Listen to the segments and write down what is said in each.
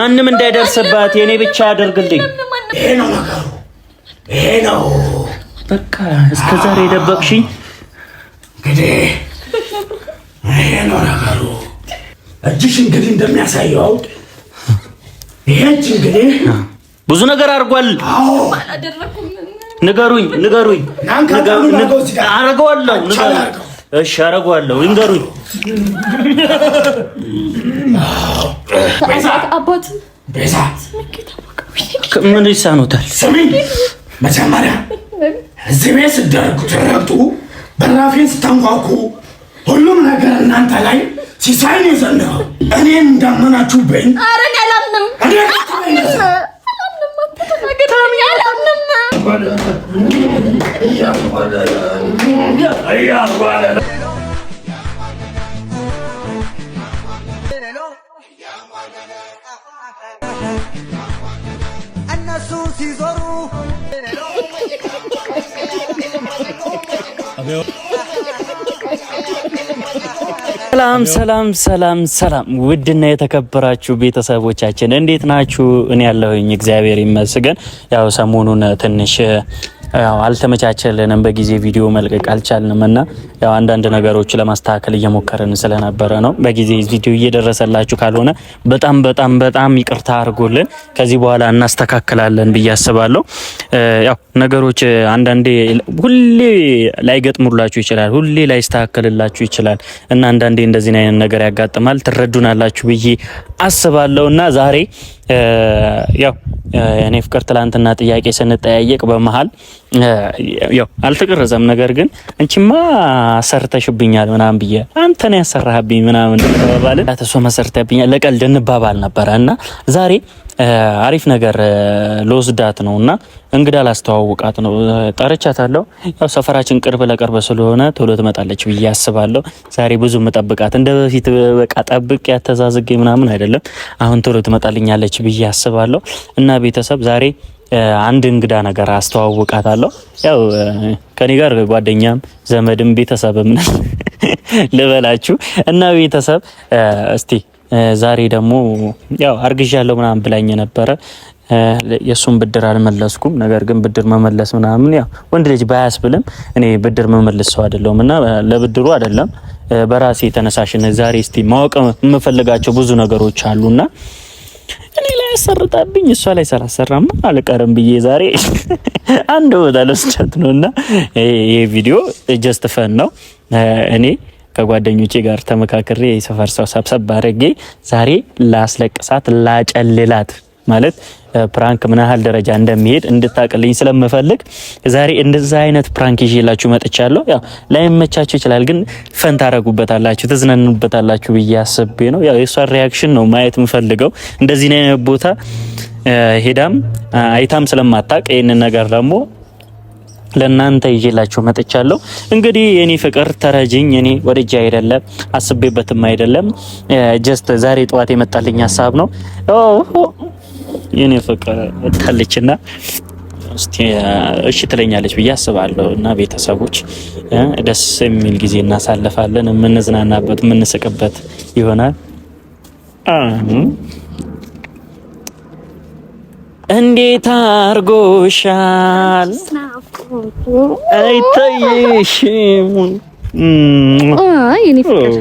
ማንም እንዳይደርስባት የኔ ብቻ አድርግልኝ። ይሄ ነው ነገሩ። ይሄ ነው በቃ እስከዛሬ ደበቅሽኝ። እንግዲህ ይሄ ነው ነገሩ። እጅሽ እንግዲህ እንደሚያሳየው ይሄ እንግዲህ ብዙ ነገር አድርጓል። አዎ ንገሩኝ። አረጋዋለሁ። እሺ አረጋዋለሁ። ንገሩኝ። አባት ቤዛ ምን ይሳኖታል? ስሚኝ፣ መጀመሪያ እዚህ ቤት ስትደርጉ ትረግጡ፣ በራፌን ስታንኳኩ ሁሉም ነገር እናንተ ላይ ሲሳይን የዘነበው እኔን እንዳመናችሁብኝ። ኧረ እኔ አላምንም። እነሱ ሲዞሩ ሰላም ውድና የተከበራችሁ ቤተሰቦቻችን እንዴት ናችሁ? እኔ ያለሁኝ እግዚአብሔር ይመስገን። ያው ሰሞኑን ትንሽ አልተመቻቸልንም፣ በጊዜ ቪዲዮ መልቀቅ አልቻልንም እና ያው አንዳንድ ነገሮች ለማስተካከል እየሞከርን ስለነበረ ነው። በጊዜ ቪዲዮ እየደረሰላችሁ ካልሆነ በጣም ይቅርታ አድርጉልን። ከዚህ በኋላ እናስተካክላለን ብዬ አስባለሁ። ያው ነገሮች አንዳንዴ ሁሌ ላይገጥሙላችሁ ይችላል፣ ሁሌ ላይስተካከልላችሁ ይችላል እና አንዳንዴ እንደዚህ አይነት ነገር ያጋጥማል። ትረዱናላችሁ ብዬ አስባለሁና ዛሬ ያው እኔ ፍቅር ትላንትና ጥያቄ ስንጠያየቅ በመሃል ያው አልተቀረጸም፣ ነገር ግን አንቺማ ሰርተሽብኛል ምናምን ብዬ አንተ ነህ ያሰራህብኝ ምናምን ተባባልን። አተሶ መሰርተብኛል ለቀልድ እንባባል ነበረ እና ዛሬ አሪፍ ነገር ለወስዳት ነውና እንግዳ ላስተዋውቃት ነው። ጠርቻታለሁ። ያው ሰፈራችን ቅርብ ለቅርብ ስለሆነ ቶሎ ትመጣለች ብዬ አስባለሁ። ዛሬ ብዙ መጠብቃት እንደ በፊት በቃ ጠብቅ ያተዛዝጌ ምናምን አይደለም። አሁን ቶሎ ትመጣልኛለች ብዬ አስባለሁ እና ቤተሰብ ዛሬ አንድ እንግዳ ነገር አስተዋውቃታለሁ። ያው ከኔ ጋር ጓደኛም ዘመድም ቤተሰብም ነን ልበላችሁ እና ቤተሰብ እስቲ ዛሬ ደግሞ ያው አርግዣለሁ ምናምን ብላኝ ነበረ። የሱን ብድር አልመለስኩም። ነገር ግን ብድር መመለስ ምናምን ያው ወንድ ልጅ ባያስብልም እኔ ብድር መመለስ ሰው አይደለሁምና ለብድሩ አይደለም በራሴ ተነሳሽነት ዛሬ እስቲ ማወቅ የምፈልጋቸው ብዙ ነገሮች አሉና እኔ ላይ ያሰርጣብኝ እሷ ላይ ሰራሰራማ አልቀርም ብዬ ዛሬ አንድ ቦታ ለስቻት ነውና ይሄ ቪዲዮ ጀስት ፈን ነው። እኔ ከጓደኞቼ ጋር ተመካክሬ የሰፈር ሰው ሰብሰብ አድርጌ ዛሬ ላስለቅሳት ላጨልላት ማለት ፕራንክ ምን ያህል ደረጃ እንደሚሄድ እንድታቅልኝ ስለምፈልግ ዛሬ እንደዛ አይነት ፕራንክ ይዤላችሁ መጥቻለሁ። ያው ላይመቻችሁ ይችላል፣ ግን ፈን ታረጉበታላችሁ፣ ተዝናኑበታላችሁ ብዬ አስቤ ነው። ያው የሷ ሪአክሽን ነው ማየት የምፈልገው። እንደዚህ አይነት ቦታ ሄዳም አይታም ስለማታቅ ይሄን ነገር ደግሞ ለናንተ ይዤላችሁ መጥቻለሁ። እንግዲህ የኔ ፍቅር ተረጅኝ። እኔ ወደጃ አይደለም አስቤበትም አይደለም፣ ጀስት ዛሬ ጠዋት የመጣልኝ ሐሳብ ነው። የኔ ፍቅር ወጣለችና እስቲ እሺ ትለኛለች ብዬ አስባለሁ እና ቤተሰቦች ደስ የሚል ጊዜ እናሳልፋለን፣ የምንዝናናበት የምንስቅበት ይሆናል። እንዴት አርጎሻል አይታይሽም? የኔ ፍቅር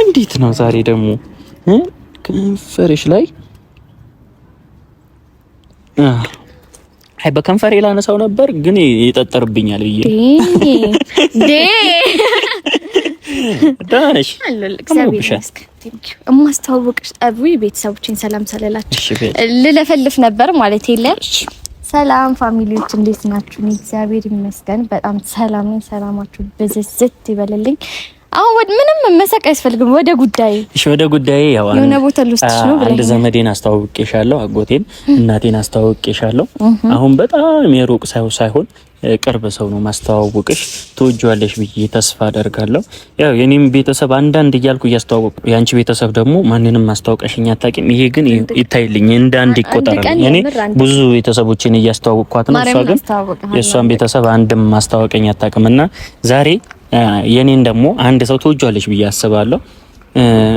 እንዴት ነው ዛሬ ደግሞ ከንፈርሽ ላይ አይ በከንፈሬ ላነሳው ነበር ግን ይጠጠርብኛል ብዬ ዳንሽ እማስተዋወቅሽ አብይ ቤተሰቦችን ሰላም ሰላላችሁ ልለፈልፍ ነበር ማለት የለም። ሰላም ፋሚሊዎች እንዴት ናችሁ? እኔ እግዚአብሔር ይመስገን በጣም ሰላም ነኝ። ሰላማችሁ በዝዝት ይበልልኝ። አሁን ምንም መሰቅ አያስፈልግም። ወደ ጉዳይ እሺ፣ ወደ ጉዳይ ያው የሆነ ቦታ ልውስጥሽ ነው ብለኝ አንድ ዘመዴን አስተዋውቄሻለሁ፣ አጎቴን እናቴን አስተዋውቄሻለሁ። አሁን በጣም የሩቅ ሳይሆን ቅርብ ሰው ነው ማስተዋወቅሽ። ትወጂዋለሽ ብዬ ተስፋ አደርጋለሁ። ያው የኔም ቤተሰብ አንዳንድ እያልኩ እያስተዋወቁ ያንቺ ቤተሰብ ደግሞ ማንንም ማስተዋወቅሽኝ አታውቂም። ይሄ ግን ይታይልኝ እንደ አንድ ይቆጠራል። እኔ ብዙ ቤተሰቦችን እያስተዋወቅኳት ነው። እሷ ግን የሷን ቤተሰብ አንድም ማስተዋወቅኝ አታውቅምና ዛሬ የኔን ደግሞ አንድ ሰው ትወጂዋለሽ ብዬ አስባለሁ።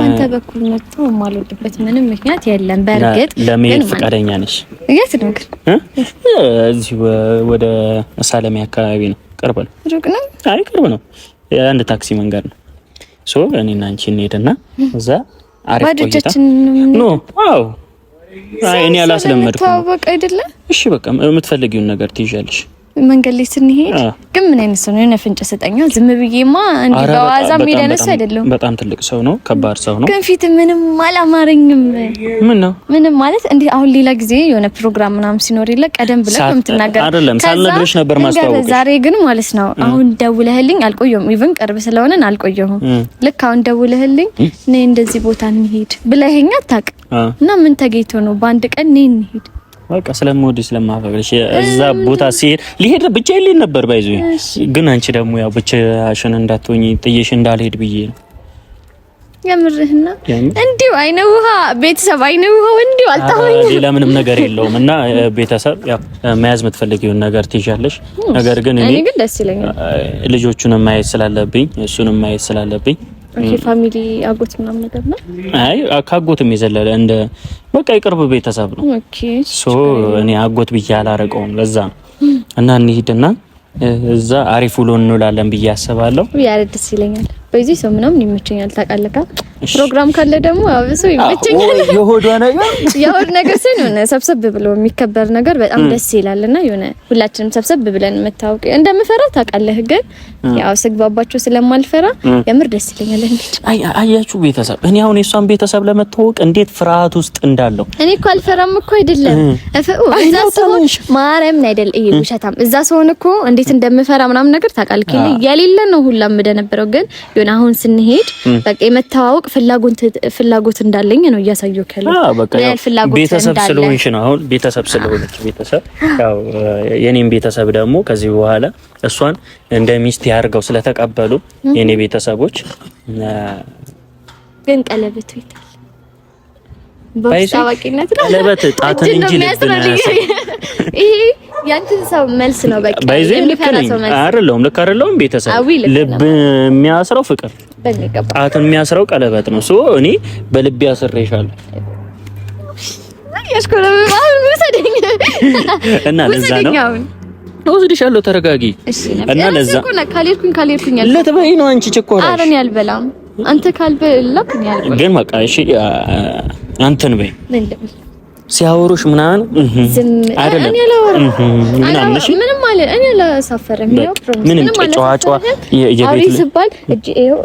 አንተ በኩል መጥቶ የማልወድበት ምንም ምክንያት የለም። በእርግጥ ለመሄድ ፈቃደኛ ነሽ? የት ነው ግን? እዚህ ወደ መሳለሚያ አካባቢ ነው። ቅርብ ነው? ሩቅ ነው? አይ ቅርብ ነው። አንድ ታክሲ መንገድ ነው። ሶ እኔና አንቺ እንሄድና እዛ አሪፍ ቆይታ ኖ አው አይ እኔ አላስለመድኩም። ታወቀ አይደለ? እሺ በቃ የምትፈልጊውን ነገር ትይዣለሽ። መንገድ ላይ ስንሄድ ግን ምን አይነት ሰው ነው? የሆነ ፍንጭ ሰጠኛ። ዝም ብዬማ እንዲህ በዋዛ ሄደነስ አይደለም። በጣም ትልቅ ሰው ነው፣ ከባድ ሰው ነው። ግን ፊት ምንም አላማረኝም። ምን ነው ምንም ማለት እንዴ? አሁን ሌላ ጊዜ የሆነ ፕሮግራም ምናምን ሲኖር ይለ ቀደም ብለህ የምትናገር አይደለም። ሳልነግርሽ ነበር ማስተዋወቅሽ። ዛሬ ግን ማለት ነው አሁን ደውለህልኝ አልቆየሁም። ኢቭን ቅርብ ስለሆነን አልቆየሁም። ልክ አሁን ደውለህልኝ ነይ እንደዚህ ቦታ እንሂድ ብለኸኝ አታውቅም። እና ምን ተገይቶ ነው በአንድ ቀን ነይ እንሂድ? በቃ ስለምወድሽ ስለማፈቅርሽ እዛ ቦታ ሲሄድ ሊሄድ ብቻዬን ልሄድ ነበር ባይዙ። ግን አንቺ ደግሞ ያው ብቻሽን እንዳትሆኚ ጥዬሽ እንዳልሄድ ብዬ ነው። የምርህና እንዲሁ አይነ ውሃ ቤተሰብ አይነ ውሃው እንዲሁ አልታወኝ። ሌላ ምንም ነገር የለውም። እና ቤተሰብ ያው መያዝ የምትፈልጊውን ነገር ትይዣለሽ። ነገር ግን እኔ ግን ደስ ይለኛል ልጆቹንም ማየት ስላለብኝ እሱንም ማየት ስላለብኝ ኦኬ ፋሚሊ አጎት ምናምን ነገር ነው። አይ ካጎትም የዘለለ እንደ በቃ የቅርብ ቤተሰብ ነው። ኦኬ ሶ እኔ አጎት ብዬ አላረቀውም። ለዛ ነው እና እንሂድና እዛ አሪፍ ውሎ እንውላለን ብዬ አስባለሁ። ያ ደስ ይለኛል። በዚህ ሰው ምናምን ይመቸኛል። ታውቃለህ ፕሮግራም ካለ ደግሞ አብሶ ይመቸኛል። የሆድ ነገር ሳይሆን ሰብሰብ ብሎ የሚከበር ነገር በጣም ደስ ይላልና የሆነ ሁላችንም ሰብሰብ ብለን መታወቅ እንደምፈራ ታውቃለህ። ግን ያው ስግባባቸው ስለማልፈራ የምር ደስ ይለኛል። እንዴት አያችሁ ቤተሰብ፣ እኔ አሁን የሷን ቤተሰብ ለመታወቅ እንዴት ፍርሃት ውስጥ እንዳለው እኔ እኮ አልፈራም እኮ አይደለም። እዛ ሰው ማርያም ነው አይደል? እይ ውሸታም እዛ ሰውን እኮ እንዴት እንደምፈራ ምናምን ነገር ታውቃለህ። የሌለ ነው ሁላ እንደነበረው ግን አሁን ስንሄድ በቃ የመታወቅ ፍላጎት እንዳለኝ ነው እያሳየው ካለ በቃ ቤተሰብ ስለሆንሽ ነው። አሁን ቤተሰብ ስለሆነች ቤተሰብ ያው የኔም ቤተሰብ ደግሞ ከዚህ በኋላ እሷን እንደ ሚስት ያርገው ስለተቀበሉ የኔ ቤተሰቦች ግን ቀለበት ይታል በሳዋቂነት ነው። ቀለበት ጣትን እንጂ ልብን ይሄ ያንተን ሰው መልስ ነው። በቃ አይደለም ልክ አይደለም። ቤተሰብ ልብ የሚያስረው ፍቅር ጣትን የሚያስረው ቀለበት ነው። ሶ እኔ በልብ ያስረሻለሁ እና ለዛ ነው ወስድሻለሁ። ተረጋጊ እና ለዛ ካልሄድኩኝ ለተበይ ነው አንቺ ቸኮራሽ። ኧረ እኔ አልበላም። አንተ ካልበላክ እኔ አልበላም። ግን በቃ እሺ አንተን በይ ሲያወሩሽ ምናምን አይደለም ምንም ማለት እኔ አላሳፈረም። ይሄው ፕሮሚስ ምንም ጨዋጫዋ የቤት ሲባል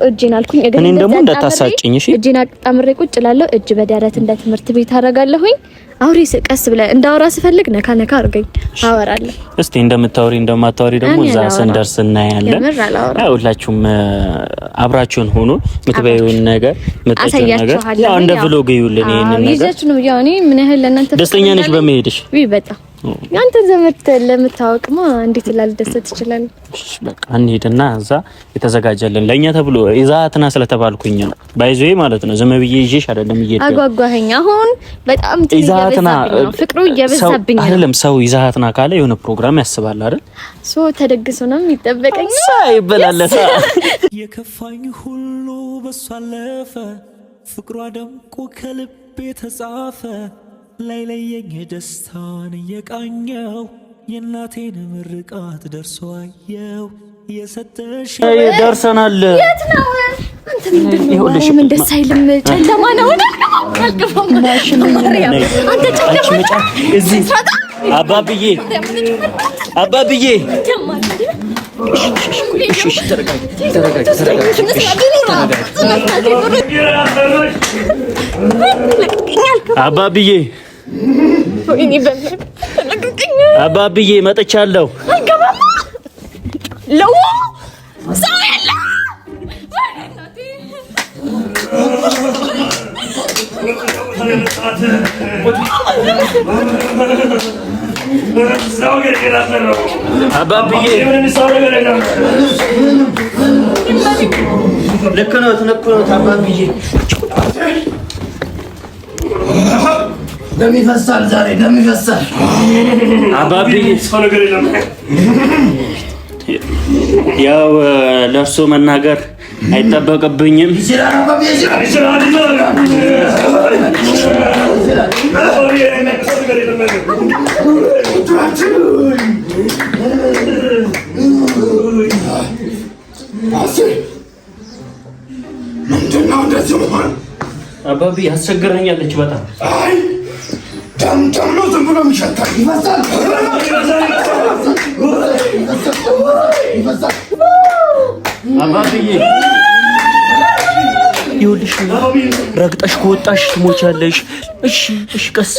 እጄን አልኩኝ። እኔን ደግሞ እንዳታሳጭኝ እሺ። እጄን አጣምሬ ቁጭ እላለሁ። እጅ በደረት እንደ ትምህርት ቤት አደርጋለሁኝ። አውሪ ቀስ ብለህ እንዳወራ ስፈልግ ነካ ነካ አድርገኝ አወራለሁ። እስቲ እንደማታወሪ ደግሞ እዛ ስንደርስ እናያለን። ሁላችሁም አብራችሁን ሆኖ ምትበዩን ነገር ምትጠጪውን ነገር ያው እንደ ብሎግ ይውልን። ይሄንን ነገር ይዘች ነው ያው እኔ ምን ያህል ለእናንተ ደስተኛ ነሽ በመሄድሽ? በጣም ያንተ ዘመድ ለምታወቅማ እንዴት ላልደሰት ይችላል? እሺ በቃ እንሂድና እዛ የተዘጋጀልን ለኛ ተብሎ ይዛትና ስለተባልኩኝ ነው ባይዞዬ ማለት ነው። ዝም ብዬ ይዤሽ አይደለም ይሄድ አጓጓኸኝ። አሁን በጣም ይዛትና ፍቅሩ እየበዛብኝ ነው። አይደለም ሰው ይዛትና ካለ የሆነ ፕሮግራም ያስባል አይደል? ሶ ተደግሶ ነው የሚጠበቀኝ። ሳይበላለታ የከፋኝ ሁሉ በሷ አለፈ፣ ፍቅሯ ደምቆ ከልቤ ተጻፈ። ላይ ለየኝ ደስታን እየቃኘው የእናቴን ምርቃት ደርሶ አየው። የሰጠሽ ደርሰናል። የት ነው አንተ? ምንድነው ምን ደስ አይልም? ጨለማ ነው ወደ አልገባም። አንተ ጨለማ እዚህ አባብዬ እሺ ተረጋጊ አባብዬ አባብዬ መጥቻለሁ። ለው ሰው ያለ አባብዬ ልክ ነው አባብዬ ደም ይፈሳል ዛሬ ደም ይፈሳል። አባብዬ ያው ለእርሶ መናገር አይጠበቅብኝም። ምንድነው እንደዚህ መሆን? አባቢ ያስቸግረኛለች በጣም። አይ ደም ነው ዝም ብሎ የሚሸታል። ይፈሳል። አባብዬ ይኸውልሽ ረግጠሽ ከወጣሽ ትሞቻለሽ። እሺ ቀስ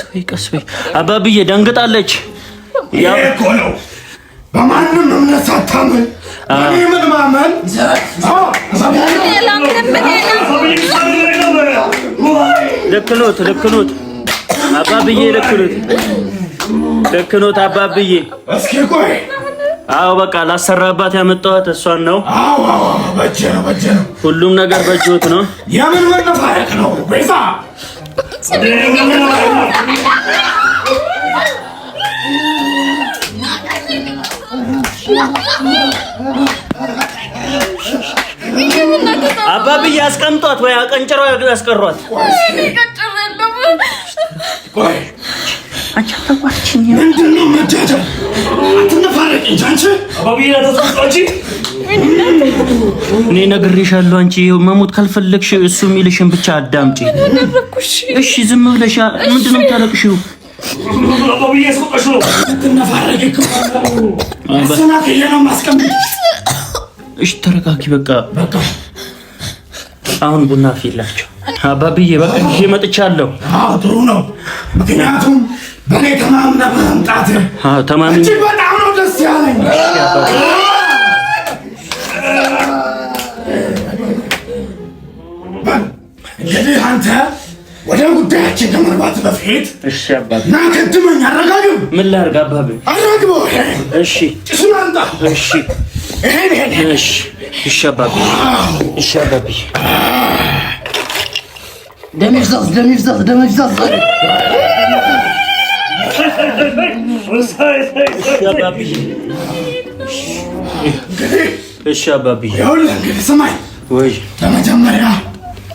በይ። አባብዬ ደንግጣለች። ያው እኮ ነው በማንም እምነት ሳታምን ምን ማመን ልክ ኖት አባብዬ፣ ልክ ኖት አባብዬ። እስኪ ቆይ አዎ በቃ ላሰራባት ያመጣኋት እሷን ነው። አዎ በእጄ ነው። ሁሉም ነገር በእጆት ነው። የምን መነፋረቅ ነው ቤዛ? አባብዬ አስቀምጧት ወይ አቀንጭረው ያስቀሯት። ቆይ አንቺ አታዋርቺኝ። ምንድነው መጃጃል? አትነፋረቂ እንጂ አንቺ አባብዬ ተሰጣጪ። እኔ ነግሬሻለሁ። አንቺ መሞት ካልፈለግሽ እሱ የሚልሽን ብቻ አዳምጪ። እሺ ዝም ብለሽ ምንድነው የምታለቅሽው? አባብዬ ስቆሽ ነው። አትነፋረቂ ከሆነ አሰናከየ ነው ማስቀምጥ። እሺ ተረጋጊ በቃ። አሁን ቡና አፍይላቸው። አባብዬ በቃ ይዤ መጥቻለሁ። አዎ ጥሩ ነው። ምክንያቱም በኔ ተማምነህ በመምጣት ተማምኜ በጣም ነው ደስ ያለኝ። እንግዲህ አንተ ወደ ጉዳያችን ከመግባት በፊት እሺ አባቢ ና ከድመኝ አረጋግብ። ምን ላድርግ አባቢ? አረጋግበው። እሺ ጭሱን አንጣ። እሺ እሺ አባቢ ደም ይፍሰስ። እሺ አባቢ ይኸውልህ እንግዲህ ስማኝ ወይ ለመጀመሪያ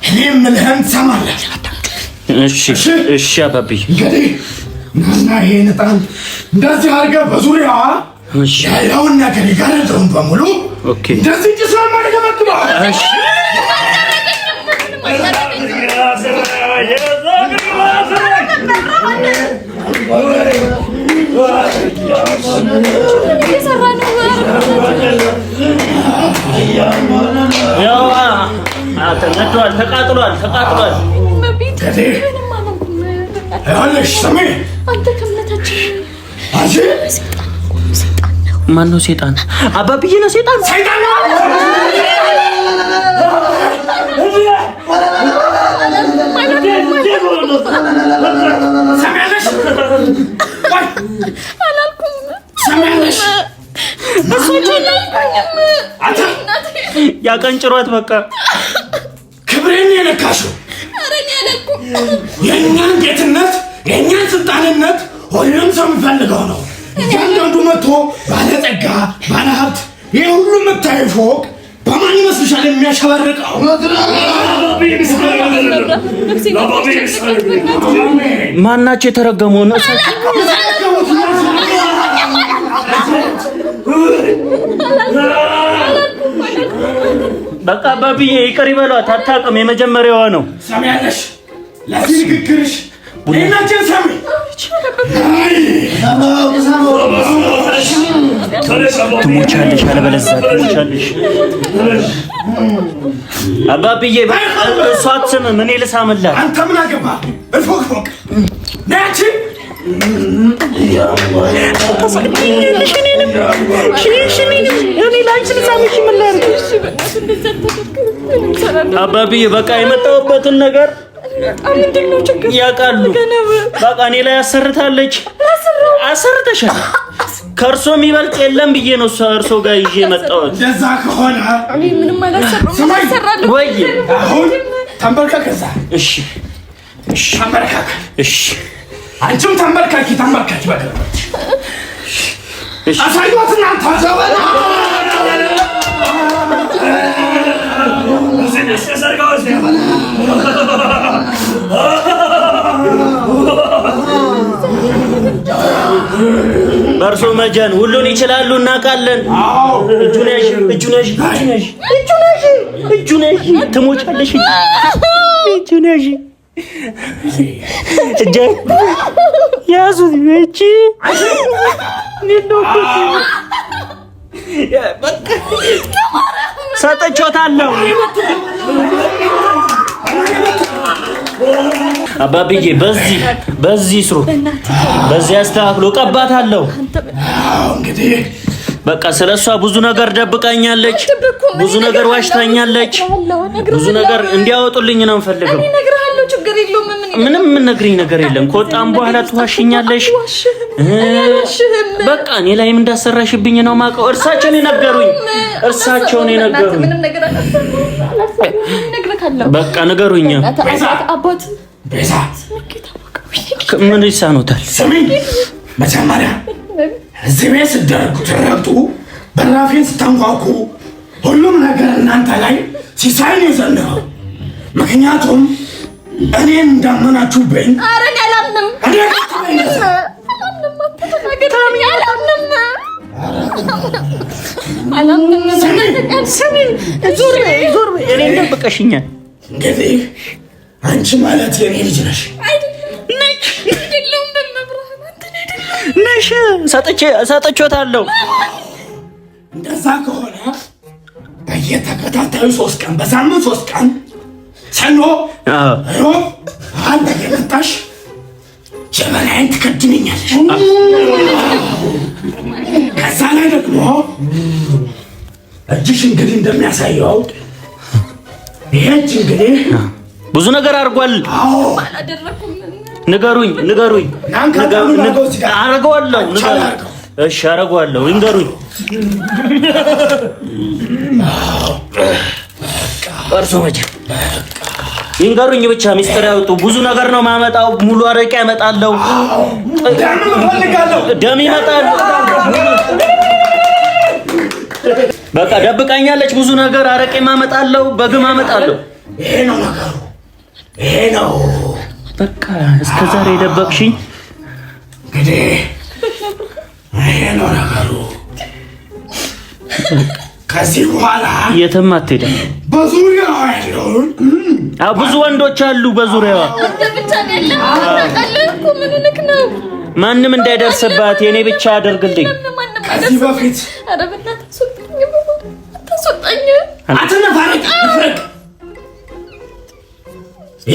እኔ የምልህን ትሰማለህ። እሺ አባቢ እንግዲህ ናና ይሄን ዕጣን እንደዚህ አድርገህ በዙሪያዋ ያለውን ነገር የጋረደውን በሙሉ እንደዚህ ጭስ ለማድረገመግበው። እሺ ተቃጥሏል። ያለሽ ስሜ ማን ነው? ሴጣን አባብዬ ነው። ሴጣን ያቀንጭሯት በቃ። ክብሬን የነካሽው የእኛን ጌትነት የእኛን ስልጣንነት ሁሉም ሰው የሚፈልገው ነው። እያንዳንዱ መጥቶ ባለጸጋ ባለሀብት ይህ ሁሉ የምታየው ፎቅ በማን ይመስልሻል የሚያሸበርቀው? ማናቸው የተረገመው ነው? በቃ አባብዬ ይቅር ይበሏት። አታውቅም፣ የመጀመሪያዋ ነው። ሰሚያለሽ? ለዚህ ንግግርሽ እናችን ሰሚ ትሞቻለሽ፣ አለበለዚያ ትሞቻለሽ። አባብዬ እሷ አትስምም፣ እኔ ልሳምላት። አንተ ምን አገባህ? እፎቅ ናቺ አባብዬ በቃ የመጣሁበትን ነገር ያውቃሉ። በቃ እኔ ላይ አሰርታለች። አሰርተሻል። ከእርሶ የሚበልጥ የለም ብዬ ነው እርሶ ጋር ይዤ የመጣሁት። እንደዛ ከሆነ እኔ ምንም አላሰራም ወይ አሁን ተንበርከክ። እሺ ተንበርከክ። እሺ አንቺም ተንበርከኪ። በቃ አሳዩት እናንተ ዘበና በርሶ መጀን ሁሉን ይችላሉ እናውቃለን። እጁን ያዥ ትሞቻለሽ። እጁን ያዥ ያዙት። እቺ ሰጥቼዎታለሁ። አባብዬ በዚህ ስሩ፣ በዚህ አስተካክሎ ቀባታለሁ። እንግዲህ በቃ ስለሷ ብዙ ነገር ደብቃኛለች፣ ብዙ ነገር ዋሽታኛለች። ብዙ ነገር እንዲያወጡልኝ ነው የምፈልገው። ምንም የምነግርኝ ነገር የለም። ከወጣም በኋላ ትዋሽኛለሽ። በቃ እኔ ላይም እንዳሰራሽብኝ ነው የማውቀው። እርሳቸውን የነገሩኝ። በቃ ንገሩኝ። ቤዛ ምን ይሳኖታል? ስሚኝ፣ መጀመሪያ እዚህ ቤት ስትደረጉ ትረግጡ፣ በራፌን ስታንኳኩ ሁሉም ነገር እናንተ ላይ ሲሳይን የዘነበው ምክንያቱም እኔን እንዳመናችሁብኝ። ኧረ እኔ አላምንም። ዞር በይ። እኔን ደብቀሽኛል። እንግዲህ አንቺ ማለት የኔ ልጅ ነሽ። ነሽ ሰጥቼዎታለሁ። እንደዛ ከሆነ በየተከታታዩ 3 ቀን በሳምንት 3 ቀን ሰኞ፣ ሮብ አንተ የመጣሽ ጀበናዬን ትከድንኛለሽ። ከዛ ላይ ደግሞ እጅሽ እንግዲህ እንደሚያሳየው ይሄ እጅ እንግዲህ ብዙ ነገር አድርጓል። ንገሩኝ። አረገዋለሁ። እሺ አረገዋለሁ። ንገሩኝ። እርሶ መቼ ይንገሩኝ ብቻ ሚስጥር ያውጡ። ብዙ ነገር ነው ማመጣው። ሙሉ አረቄ ያመጣለሁ። ደም ይመጣል። በቃ ደብቃኛለች። ብዙ ነገር አረቄ ማመጣለሁ። በግም አመጣለሁ። ይሄ ነው ነገሩ። ይሄ ነው በቃ እስከ ዛሬ የደበቅሽኝ። እንግዲህ ይሄ ነው ነገሩ። ከዚህ በኋላ የትም አትሄድም። በዙሪያዋ ያለውን ብዙ ወንዶች አሉ በዙሪያዋ። ማንም እንዳይደርስባት የኔ ብቻ አድርግልኝ። ከዚህ በፊት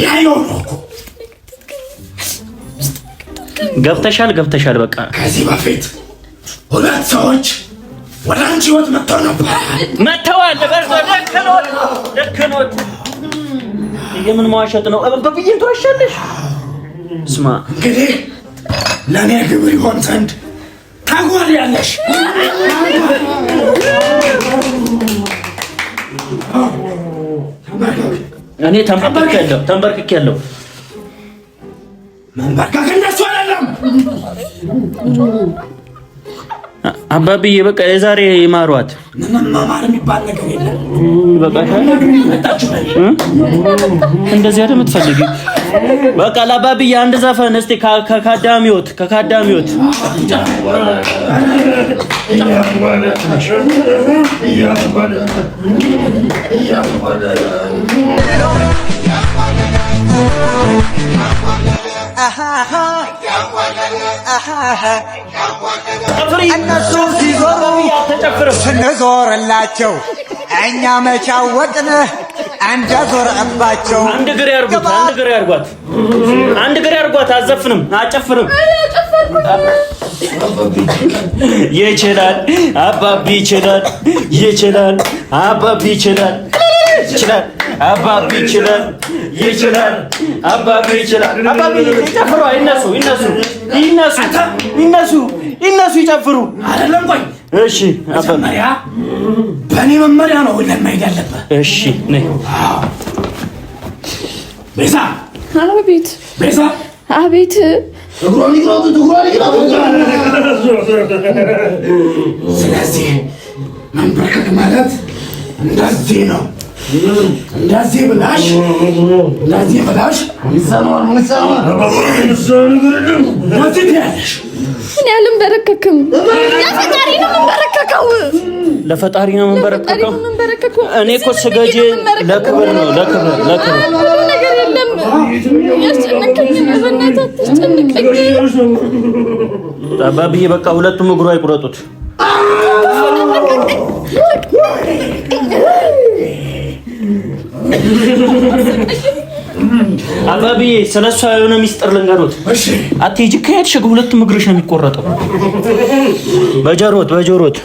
ያየው ነው እኮ ገብተሻል። በቃ ከዚህ በፊት 2 ሰዎች ወደ አንቺ ህይወት መጥተዋል። ደክኖት የምን መዋሸት ነው? በብይን ትዋሻለሽ። ስማ እንግዲህ ለእኔ ግብር ይሆን ዘንድ ታጓሪያለሽ። እኔ ተንበርክኬያለሁ። መንበርከክ እንደሱ አይደለም አባብዬ። በቃ የዛሬ ይማሯት። ምንም መማር የሚባል ነገር የለም። በቃሻል። እንደዚህ አይደል የምትፈልጊው? በቃ ለአባብዬ አንድ ዘፈን እስቲ ከካዳሚዎት እነሱ ሲዞሩ ስንዞርላቸው እኛ መቻወቅን እንደዞርባቸው። አንድ ግሬ ያርጓት። አዘፍንም አጨፍርም። ይችላል አባቢ ይችላል። አባቢ ይችላል። አባቢ ይጨፍሩ። ይነሱ ይጨፍሩ። አይደለም ቆይ እሺ መጀመሪያ በእኔ መመሪያ ነው ለማይድ ያለበት። እሺ ነይ ቤዛ። አቤት። ቤዛ አቤት። ስለዚህ መንበርከክ ማለት እንደዚህ ነው። እንደዚህ ብላሽ ይሰማል እኔ አልንበረከክም። ለፈጣሪ ነው የምንበረከከው። እኔ እኮ ስገጂ ለክብር ነው ለክብር ነገር የለም። ያስጨነቀኝ ነው። በእናትህ አትጨነቀኝ። አባብዬ በቃ ሁለቱም እግሩ አይቁረጡት። አባብዬ ስለሷ የሆነ ሚስጥር ልንገሩት። አትሄጂ ከሄድሽ ሁለቱም እግርሽ ነው የሚቆረጠው። በጆሮት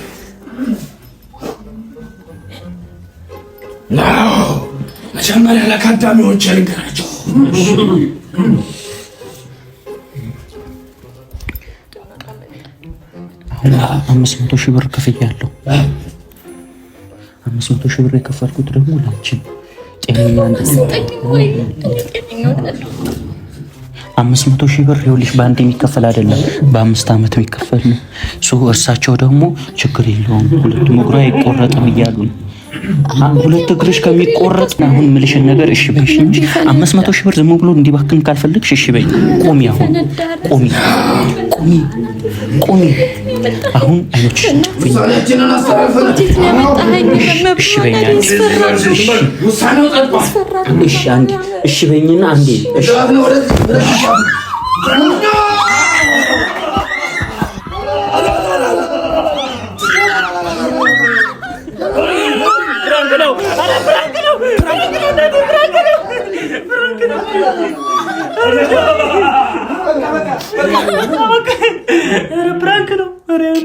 ነው። መጀመሪያ ለካዳሚዎች ልንገራቸው። 500 ሺህ ብር ከፍያለሁ። 500 ሺህ ብር የከፈልኩት ደግሞ ላንቺ ጤነኛ እንደሆነ 500 ሺህ ብር ይኸውልሽ፣ በአንድ የሚከፈል አይደለም፣ በ5 ዓመት የሚከፈል ነው። እርሳቸው ደግሞ ችግር የለውም ሁለቱም እግሯ አይቆረጥም እያሉ ነው። ሁለት እግርሽ ከሚቆረጥ አሁን ምልሽን ነገር እሺ በይሽ እንጂ 500 ሺህ ብር ዝም ብሎ እንዲባክን ካልፈልግሽ እሺ በይ። ቆሚ አሁን ቆሚ። አሁን አይኖች ፍኝ እሺ በይኝ አንዴ እሺ በይኝና አንዴ እሺ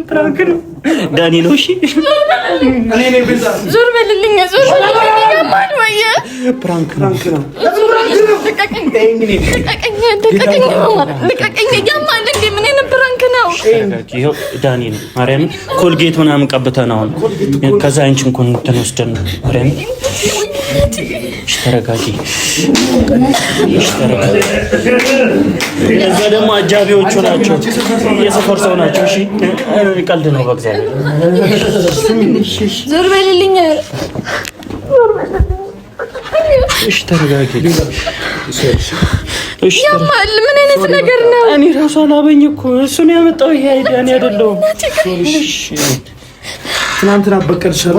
ፕራንክ ነው ዳኒ ነው። እሺ ዞር በልልኝ። ፕራንክ ነው። ይኸው ዳኒ ነው። ማርያም ኮልጌት ምናምን ቀብተን አሁን ከዛ አንቺን እንኳን ተነስተን ነው። ማርያም ተረጋጊ። እዛ ደግሞ አጃቢዎቹ ናቸው፣ የሰፈር ሰው ናቸው። እሺ ቀልድ ነው በእግዚአብሔር። ዞር በልልኝ። እሺ ተረጋጊ። እሺ ያማል። ምን አይነት ነገር ነው? እኔ ራሱ አላበኝ እኮ እሱ ነው ያመጣው። ይሄ አይዳን አይደለም። ትናንትና በቀል ሸባ